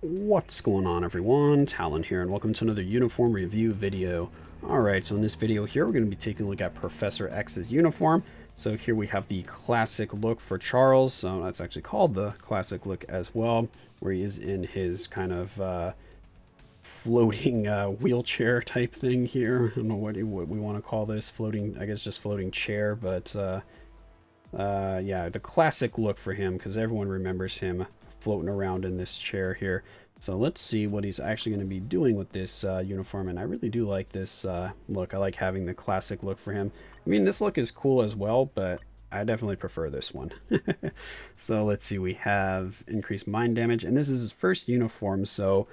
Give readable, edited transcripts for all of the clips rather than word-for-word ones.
What's going on, everyone? Talen here, and welcome to another uniform review video. Alright, so in this video here, we're going to be taking a look at Professor X's uniform. So here we have the classic look for Charles. So that's actually called the classic look as well, where he is in his kind of floating wheelchair type thing here. I don't know what we want to call this. Floating, I guess just floating chair, but yeah, the classic look for him, because everyone remembers him floating around in this chair here. So let's see what he's actually going to be doing with this uniform, and I really do like this look. I like having the classic look for him. I mean, this look is cool as well, but I definitely prefer this one. So let's see, we have increased mind damage, and this is his first uniform, so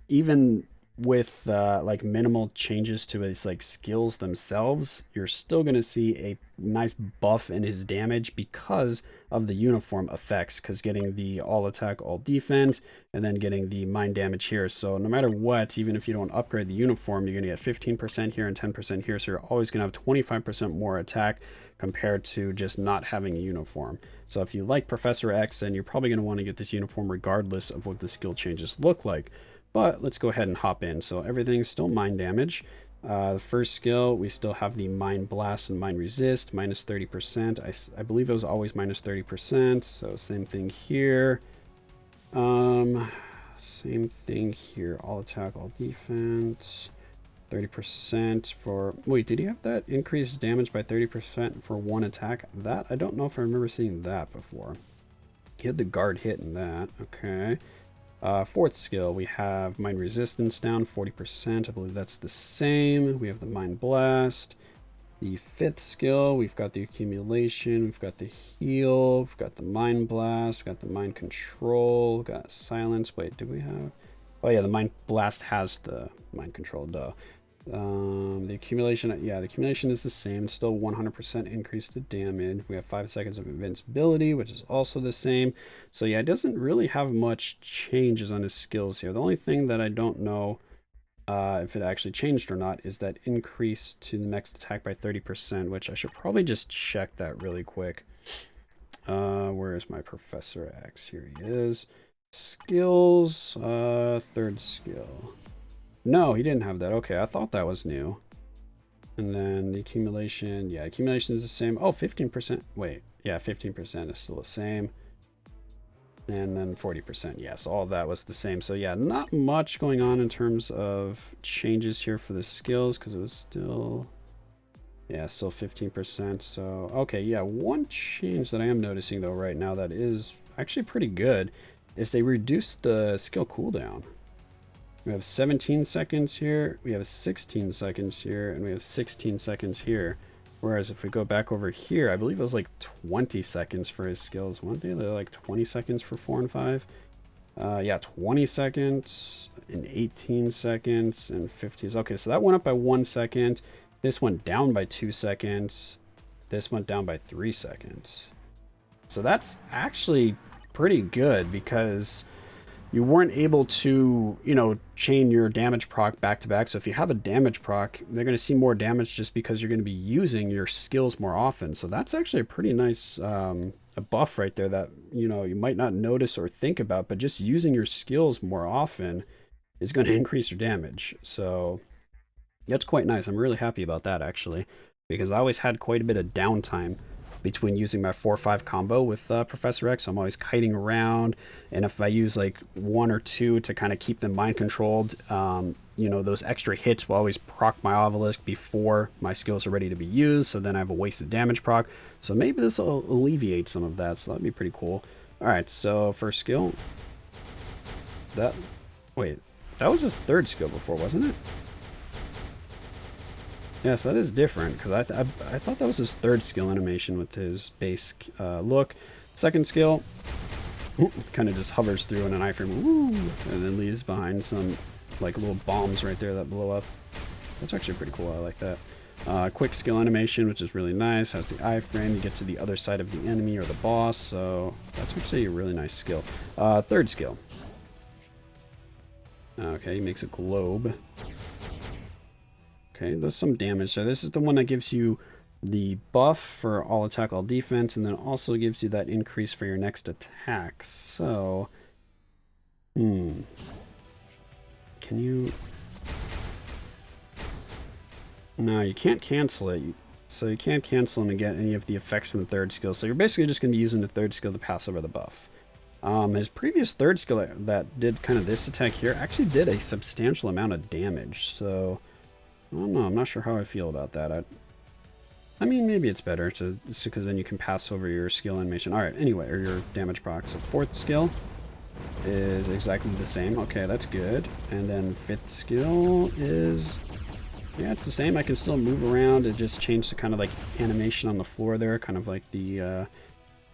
even with like minimal changes to his like skills themselves, you're still going to see a nice buff in his damage because of the uniform effects, because getting the all attack all defense and then getting the mind damage here. So no matter what, even if you don't upgrade the uniform, you're going to get 15% here and 10% here, so you're always going to have 25% more attack compared to just not having a uniform. So if you like Professor X, then you're probably going to want to get this uniform regardless of what the skill changes look like. But let's go ahead and hop in. So everything's still mind damage. The first skill, we still have the Mind Blast and Mind Resist, minus 30%. I believe it was always minus 30%. So same thing here. Same thing here. All attack, all defense. 30% for... Wait, did he have that increased damage by 30% for one attack? That, I don't know if I remember seeing that before. He had the guard hit in that. Okay. Fourth skill, we have Mind Resistance down 40%. I believe that's the same. We have the Mind Blast. The fifth skill, we've got the Accumulation, we've got the Heal, we've got the Mind Blast, we've got the Mind Control, we've got Silence. Wait, do we have... Oh yeah, the Mind Blast has the Mind Control, duh. The accumulation, yeah, the accumulation is the same. It's still 100% increase to damage. We have 5 seconds of invincibility, which is also the same. So yeah, it doesn't really have much changes on his skills here. The only thing that I don't know if it actually changed or not is that increase to the next attack by 30%, which I should probably just check that really quick. Where is my Professor X? Here he is. Skills, third skill. No, he didn't have that. Okay, I thought that was new. And then the accumulation. Yeah, accumulation is the same. Oh, 15%. Wait, yeah, 15% is still the same. And then 40%. Yeah, so all of that was the same. So yeah, not much going on in terms of changes here for the skills, because it was still... Yeah, still 15%. So, okay, yeah, one change that I am noticing, though, right now that is actually pretty good is they reduced the skill cooldown. We have 17 seconds here, we have 16 seconds here, and we have 16 seconds here. Whereas if we go back over here, I believe it was like 20 seconds for his skills. Weren't they like 20 seconds for 4 and 5? Yeah, 20 seconds and 18 seconds and 50. Okay, so that went up by 1 second. This went down by 2 seconds. This went down by 3 seconds. So that's actually pretty good, because you weren't able to, you know, chain your damage proc back to back. So if you have a damage proc, they're going to see more damage just because you're going to be using your skills more often. So that's actually a pretty nice a buff right there that, you know, you might not notice or think about, but just using your skills more often is going to increase your damage. So that's quite nice. I'm really happy about that, actually, because I always had quite a bit of downtime between using my 4-5 combo with Professor X. So I'm always kiting around, and if I use like 1 or 2 to kind of keep them mind controlled, you know, those extra hits will always proc my obelisk before my skills are ready to be used, so then I have a wasted damage proc. So maybe this will alleviate some of that, so that'd be pretty cool. Alright, so first skill. Wait, that was his third skill before, wasn't it? Yes, that is different, because I thought that was his third skill animation with his base look. Second skill, kind of just hovers through in an iframe, woo, and then leaves behind some like little bombs right there that blow up. That's actually pretty cool. I like that. Quick skill animation, which is really nice. Has the iframe. You get to the other side of the enemy or the boss, so that's actually a really nice skill. Third skill. Okay, he makes a globe. Okay, does some damage. So this is the one that gives you the buff for all attack, all defense, and then also gives you that increase for your next attack. So, can you... No, you can't cancel it. So you can't cancel him and get any of the effects from the third skill. So you're basically just going to be using the third skill to pass over the buff. His previous third skill that did kind of this attack here actually did a substantial amount of damage. So, I don't know. I'm not sure how I feel about that. I mean, maybe it's better to because then you can pass over your skill animation. All right, anyway, or your damage proc. So fourth skill is exactly the same. Okay, that's good. And then fifth skill is... Yeah, it's the same. I can still move around and just change the kind of like animation on the floor there, kind of like the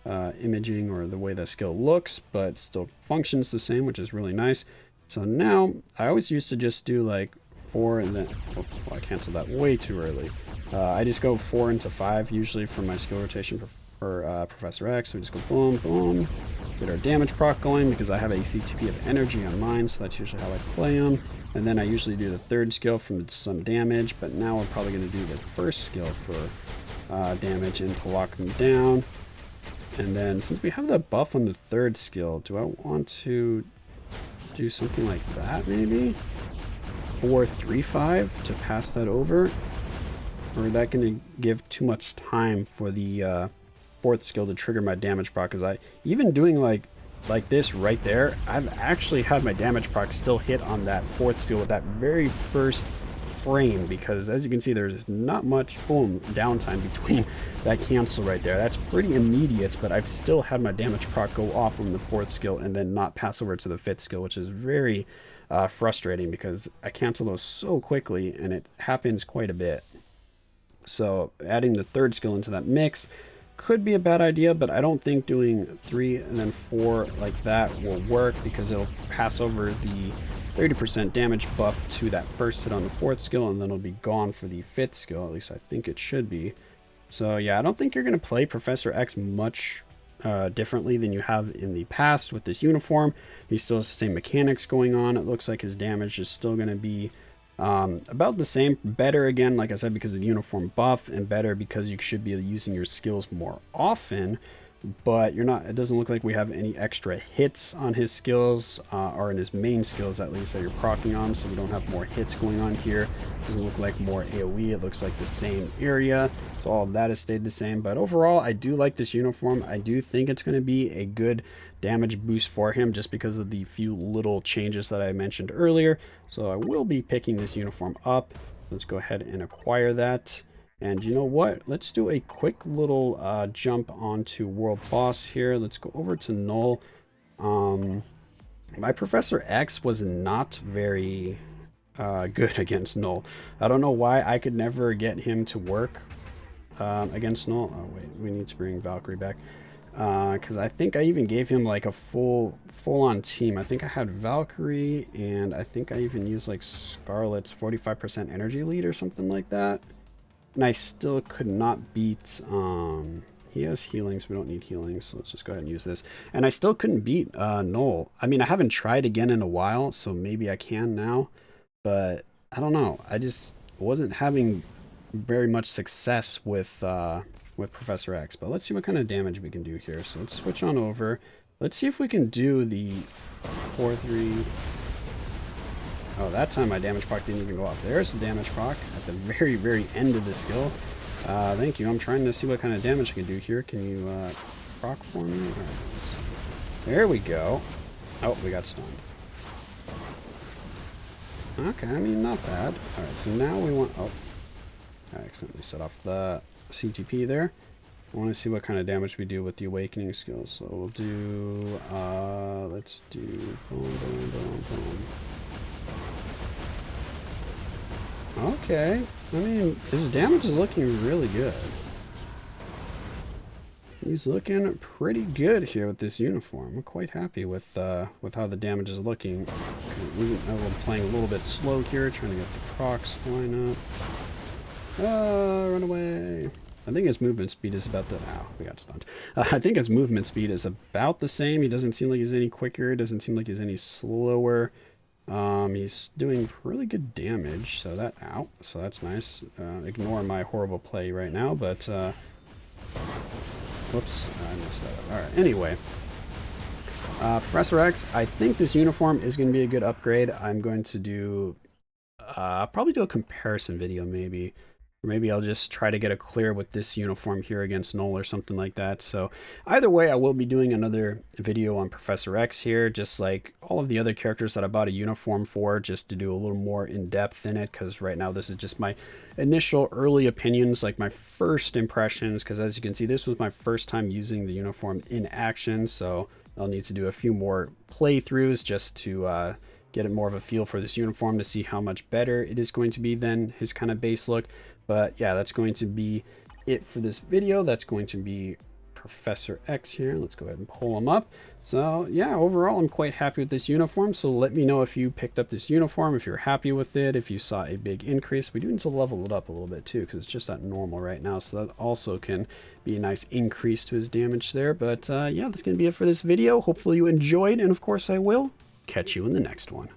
imaging or the way the skill looks, but still functions the same, which is really nice. So now I always used to just do like 4 and then, oops, well, I canceled that way too early. I just go 4 into 5 usually for my skill rotation for Professor X. So we just go boom, boom, get our damage proc going because I have a CTP of energy on mine, so that's usually how I play them. And then I usually do the third skill from some damage, but now we're probably going to do the first skill for damage and to lock them down. And then since we have that buff on the third skill, do I want to do something like that maybe? 4-3-5 to pass that over? Or is that going to give too much time for the fourth skill to trigger my damage proc? Because even doing like this right there, I've actually had my damage proc still hit on that fourth skill with that very first frame, because as you can see there's not much downtime between that cancel right there. That's pretty immediate, but I've still had my damage proc go off from the fourth skill and then not pass over to the fifth skill, which is very frustrating because I cancel those so quickly and it happens quite a bit. So adding the third skill into that mix could be a bad idea, but I don't think doing 3 and then 4 like that will work because it'll pass over the 30% damage buff to that first hit on the fourth skill, and then it'll be gone for the fifth skill. At least I think it should be. So yeah, I don't think you're going to play Professor X much differently than you have in the past with this uniform. He still has the same mechanics going on. It looks like his damage is still going to be about the same. Better again, like I said, because of the uniform buff, and better because you should be using your skills more often. But you're not, it doesn't look like we have any extra hits on his skills, or in his main skills at least, that you're proccing on, so we don't have more hits going on here. It doesn't look like more AoE, it looks like the same area, so all of that has stayed the same. But overall, I do like this uniform. I do think it's going to be a good damage boost for him just because of the few little changes that I mentioned earlier. So I will be picking this uniform up. Let's go ahead and acquire that. And you know what? Let's do a quick little jump onto World Boss here. Let's go over to Null. My Professor X was not very good against Null. I don't know why I could never get him to work against Null. Oh wait, we need to bring Valkyrie back. Because I think I even gave him like a full-on team. I think I had Valkyrie, and I think I even used like Scarlet's 45% energy lead or something like that. And I still could not beat, he has healings, we don't need healings, so let's just go ahead and use this. And I still couldn't beat Null. I mean, I haven't tried again in a while, so maybe I can now. But I don't know, I just wasn't having very much success with Professor X. But let's see what kind of damage we can do here. So let's switch on over. Let's see if we can do the 4-3... Oh, that time my damage proc didn't even go off. There's the damage proc at the very, very end of the skill. Thank you. I'm trying to see what kind of damage I can do here. Can you proc for me? All right, there we go. Oh, we got stunned. Okay, I mean, not bad. All right, so now we want... Oh, I accidentally set off the CTP there. I want to see what kind of damage we do with the awakening skills. So we'll do... let's do... Boom, boom, boom, boom. Okay, I mean, his damage is looking really good. He's looking pretty good here with this uniform. I'm quite happy with how the damage is looking. We're playing a little bit slow here, trying to get the procs to line up. Run away. I think his movement speed is about the... Ow, we got stunned. I think his movement speed is about the same. He doesn't seem like he's any quicker. It doesn't seem like he's any slower. He's doing really good damage, so that... Ow, so that's nice. Ignore my horrible play right now, but... Whoops, I messed that up. Alright, anyway. Professor X, I think this uniform is going to be a good upgrade. I'm going to do, probably do a comparison video maybe. Or maybe I'll just try to get a clear with this uniform here against Null or something like that. So either way, I will be doing another video on Professor X here, just like all of the other characters that I bought a uniform for, just to do a little more in depth in it. Because right now this is just my initial early opinions, like my first impressions. Because as you can see, this was my first time using the uniform in action. So I'll need to do a few more playthroughs just to get more of a feel for this uniform to see how much better it is going to be than his kind of base look. But yeah, that's going to be it for this video. That's going to be Professor X here. Let's go ahead and pull him up. So yeah, overall, I'm quite happy with this uniform. So let me know if you picked up this uniform, if you're happy with it, if you saw a big increase. We do need to level it up a little bit too, because it's just at normal right now. So that also can be a nice increase to his damage there. But yeah, that's going to be it for this video. Hopefully you enjoyed. And of course I will catch you in the next one.